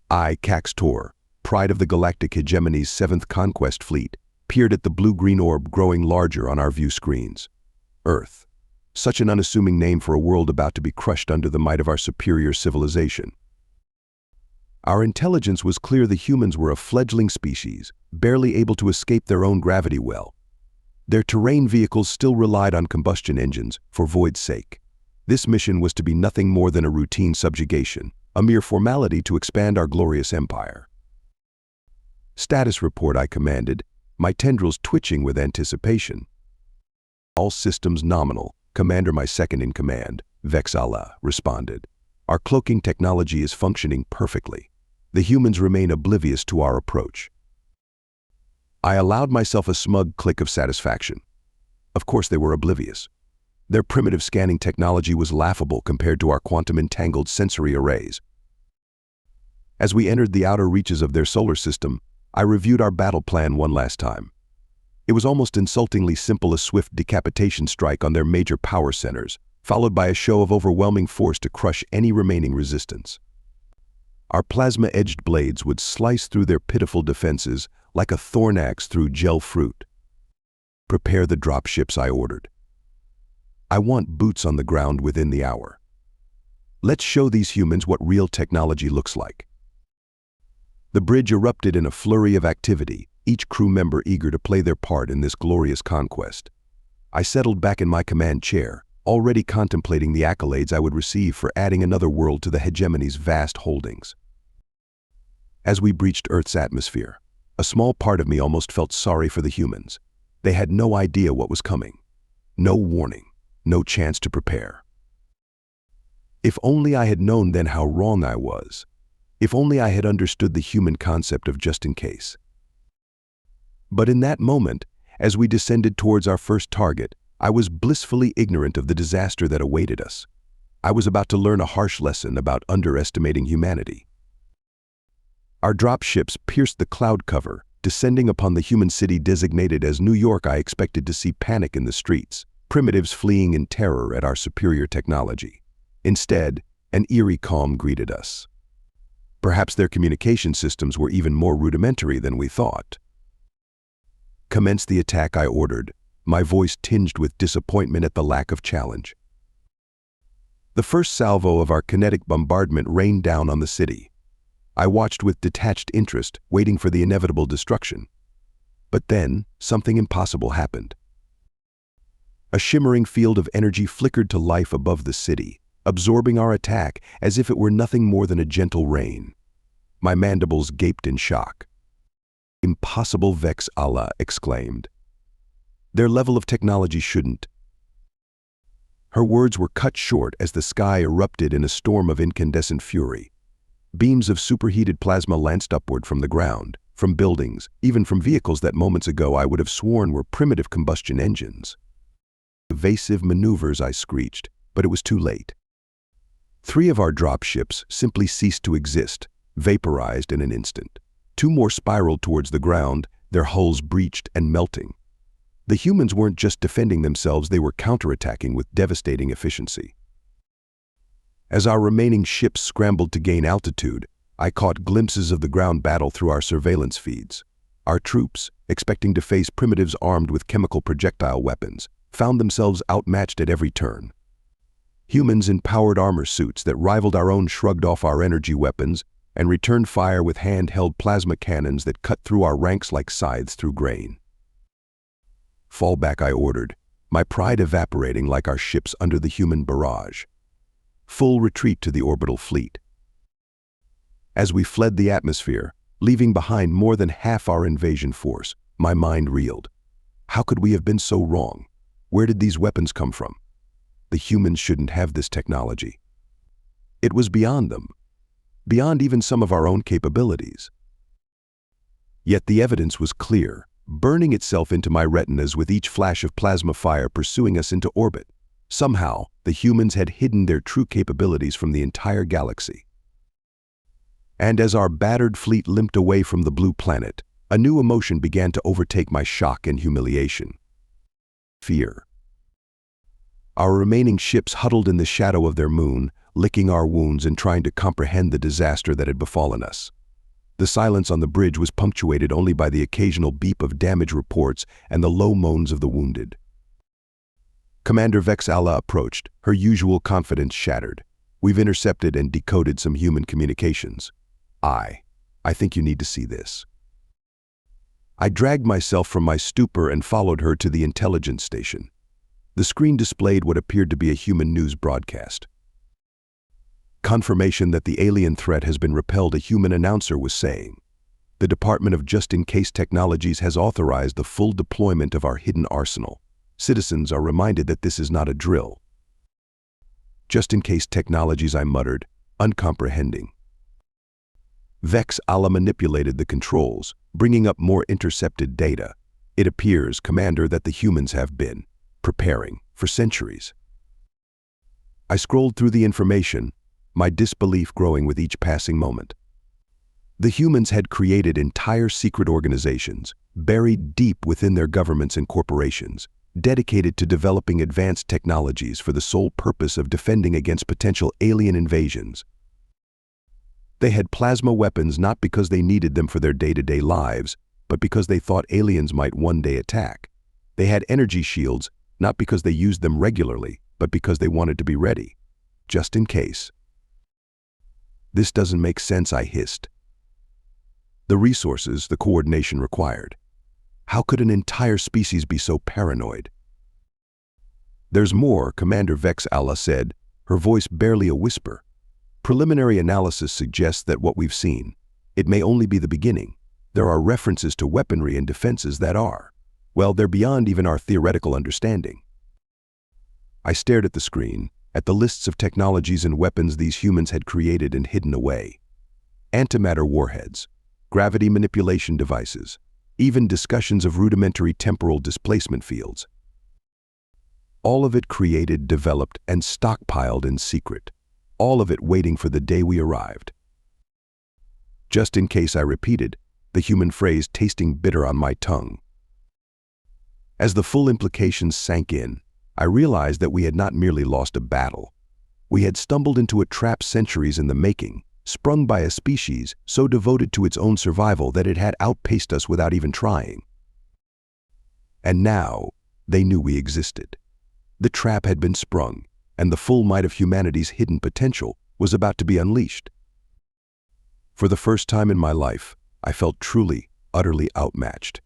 I, Caxtor, pride of the galactic hegemony's 7th Conquest Fleet, peered at the blue-green orb growing larger on our view screens. Earth. Such an unassuming name for a world about to be crushed under the might of our superior civilization. Our intelligence was clear. The humans were a fledgling species, barely able to escape their own gravity well. Their terrain vehicles still relied on combustion engines, for void's sake. This mission was to be nothing more than a routine subjugation, a mere formality to expand our glorious empire. Status report, I commanded, my tendrils twitching with anticipation. All systems nominal, Commander. My second-in-command, Vexala, responded. Our cloaking technology is functioning perfectly. The humans remain oblivious to our approach. I allowed myself a smug click of satisfaction. Of course they were oblivious. Their primitive scanning technology was laughable compared to our quantum-entangled sensory arrays. As we entered the outer reaches of their solar system, I reviewed our battle plan one last time. It was almost insultingly simple: a swift decapitation strike on their major power centers, followed by a show of overwhelming force to crush any remaining resistance. Our plasma-edged blades would slice through their pitiful defenses like a thorn axe through gel fruit. Prepare the dropships, I ordered. I want boots on the ground within the hour. Let's show these humans what real technology looks like. The bridge erupted in a flurry of activity, each crew member eager to play their part in this glorious conquest. I settled back in my command chair, already contemplating the accolades I would receive for adding another world to the hegemony's vast holdings. As we breached Earth's atmosphere, a small part of me almost felt sorry for the humans. They had no idea what was coming. No warning, no chance to prepare. If only I had known then how wrong I was. If only I had understood the human concept of just in case. But in that moment, as we descended towards our first target, I was blissfully ignorant of the disaster that awaited us. I was about to learn a harsh lesson about underestimating humanity. Our dropships pierced the cloud cover, descending upon the human city designated as New York. I expected to see panic in the streets, primitives fleeing in terror at our superior technology. Instead, an eerie calm greeted us. Perhaps their communication systems were even more rudimentary than we thought. Commence the attack, I ordered, my voice tinged with disappointment at the lack of challenge. The first salvo of our kinetic bombardment rained down on the city. I watched with detached interest, waiting for the inevitable destruction. But then, something impossible happened. A shimmering field of energy flickered to life above the city, absorbing our attack as if it were nothing more than a gentle rain. My mandibles gaped in shock. "Impossible," Vexala exclaimed. "Their level of technology shouldn't." Her words were cut short as the sky erupted in a storm of incandescent fury. Beams of superheated plasma lanced upward from the ground, from buildings, even from vehicles that moments ago I would have sworn were primitive combustion engines. "Evasive maneuvers," I screeched, but it was too late. 3 of our dropships simply ceased to exist, vaporized in an instant. 2 more spiraled towards the ground, their hulls breached and melting. The humans weren't just defending themselves, they were counterattacking with devastating efficiency. As our remaining ships scrambled to gain altitude, I caught glimpses of the ground battle through our surveillance feeds. Our troops, expecting to face primitives armed with chemical projectile weapons, found themselves outmatched at every turn. Humans in powered armor suits that rivaled our own shrugged off our energy weapons and returned fire with hand-held plasma cannons that cut through our ranks like scythes through grain. "Fall back," I ordered, my pride evaporating like our ships under the human barrage. Full retreat to the orbital fleet. As we fled the atmosphere, leaving behind more than half our invasion force, my mind reeled. How could we have been so wrong? Where did these weapons come from? The humans shouldn't have this technology. It was beyond them, beyond even some of our own capabilities. Yet the evidence was clear, burning itself into my retinas with each flash of plasma fire pursuing us into orbit. Somehow, the humans had hidden their true capabilities from the entire galaxy. And as our battered fleet limped away from the blue planet, a new emotion began to overtake my shock and humiliation. Fear. Our remaining ships huddled in the shadow of their moon, licking our wounds and trying to comprehend the disaster that had befallen us. The silence on the bridge was punctuated only by the occasional beep of damage reports and the low moans of the wounded. Commander Vex Allah approached, her usual confidence shattered. "We've intercepted and decoded some human communications. I think you need to see this." I dragged myself from my stupor and followed her to the intelligence station. The screen displayed what appeared to be a human news broadcast. "Confirmation that the alien threat has been repelled," a human announcer was saying. "The Department of Just-in-Case Technologies has authorized the full deployment of our hidden arsenal. Citizens are reminded that this is not a drill." "Just-in-case technologies," I muttered, uncomprehending. Vex Allah manipulated the controls, bringing up more intercepted data. "It appears, Commander, that the humans have been preparing for centuries." I scrolled through the information, my disbelief growing with each passing moment. The humans had created entire secret organizations, buried deep within their governments and corporations, dedicated to developing advanced technologies for the sole purpose of defending against potential alien invasions. They had plasma weapons not because they needed them for their day-to-day lives, but because they thought aliens might one day attack. They had energy shields not because they used them regularly, but because they wanted to be ready, just in case. "This doesn't make sense," I hissed. "The resources, the coordination required. How could an entire species be so paranoid?" "There's more," Commander Vex Allah said, her voice barely a whisper. "Preliminary analysis suggests that what we've seen, it may only be the beginning. There are references to weaponry and defenses that are, well, they're beyond even our theoretical understanding." I stared at the screen, at the lists of technologies and weapons these humans had created and hidden away. Antimatter warheads, gravity manipulation devices, even discussions of rudimentary temporal displacement fields. All of it created, developed, and stockpiled in secret. All of it waiting for the day we arrived. "Just in case," I repeated, the human phrase tasting bitter on my tongue. As the full implications sank in, I realized that we had not merely lost a battle. We had stumbled into a trap centuries in the making, sprung by a species so devoted to its own survival that it had outpaced us without even trying. And now, they knew we existed. The trap had been sprung, and the full might of humanity's hidden potential was about to be unleashed. For the first time in my life, I felt truly, utterly outmatched.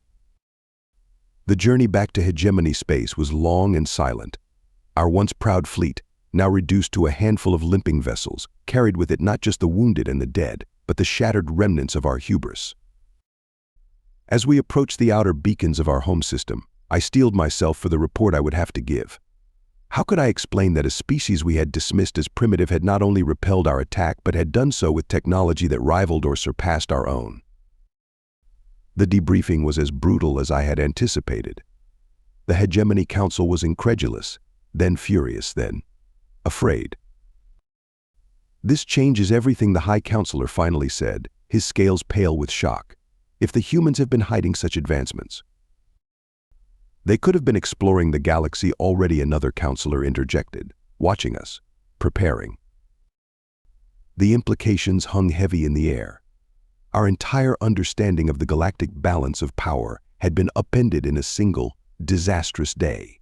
The journey back to hegemony space was long and silent. Our once proud fleet, now reduced to a handful of limping vessels, carried with it not just the wounded and the dead, but the shattered remnants of our hubris. As we approached the outer beacons of our home system, I steeled myself for the report I would have to give. How could I explain that a species we had dismissed as primitive had not only repelled our attack but had done so with technology that rivaled or surpassed our own? The debriefing was as brutal as I had anticipated. The Hegemony Council was incredulous, then furious, then afraid. "This changes everything," the High Counselor finally said, his scales pale with shock. "If the humans have been hiding such advancements, they could have been exploring the galaxy already," another counselor interjected, "watching us, preparing." The implications hung heavy in the air. Our entire understanding of the galactic balance of power had been upended in a single, disastrous day.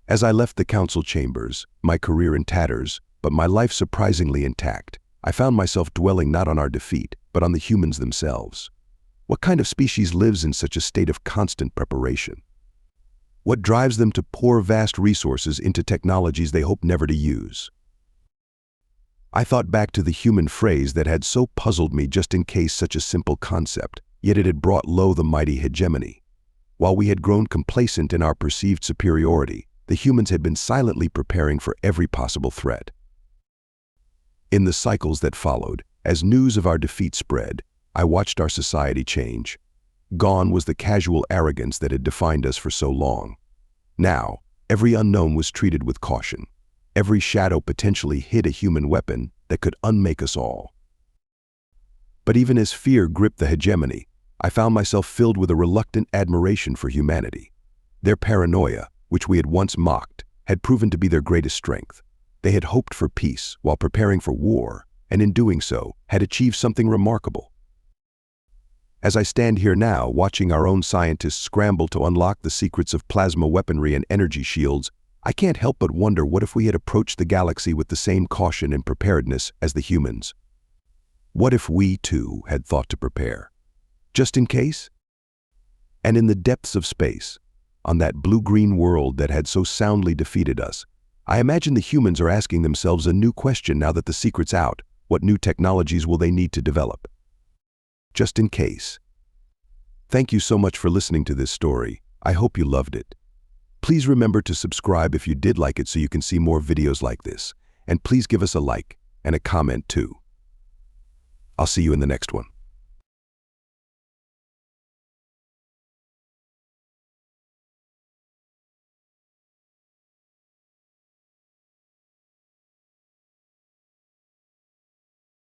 As I left the council chambers, my career in tatters, but my life surprisingly intact, I found myself dwelling not on our defeat, but on the humans themselves. What kind of species lives in such a state of constant preparation? What drives them to pour vast resources into technologies they hope never to use? I thought back to the human phrase that had so puzzled me, just in case, such a simple concept, yet it had brought low the mighty hegemony. While we had grown complacent in our perceived superiority, the humans had been silently preparing for every possible threat. In the cycles that followed, as news of our defeat spread, I watched our society change. Gone was the casual arrogance that had defined us for so long. Now, every unknown was treated with caution. Every shadow potentially hid a human weapon that could unmake us all. But even as fear gripped the hegemony, I found myself filled with a reluctant admiration for humanity. Their paranoia, which we had once mocked, had proven to be their greatest strength. They had hoped for peace while preparing for war, and in doing so, had achieved something remarkable. As I stand here now, watching our own scientists scramble to unlock the secrets of plasma weaponry and energy shields, I can't help but wonder what if we had approached the galaxy with the same caution and preparedness as the humans. What if we, too, had thought to prepare? Just in case? And in the depths of space, on that blue-green world that had so soundly defeated us, I imagine the humans are asking themselves a new question now that the secret's out. What new technologies will they need to develop? Just in case. Thank you so much for listening to this story. I hope you loved it. Please remember to subscribe if you did like it so you can see more videos like this. And please give us a like and a comment too. I'll see you in the next one.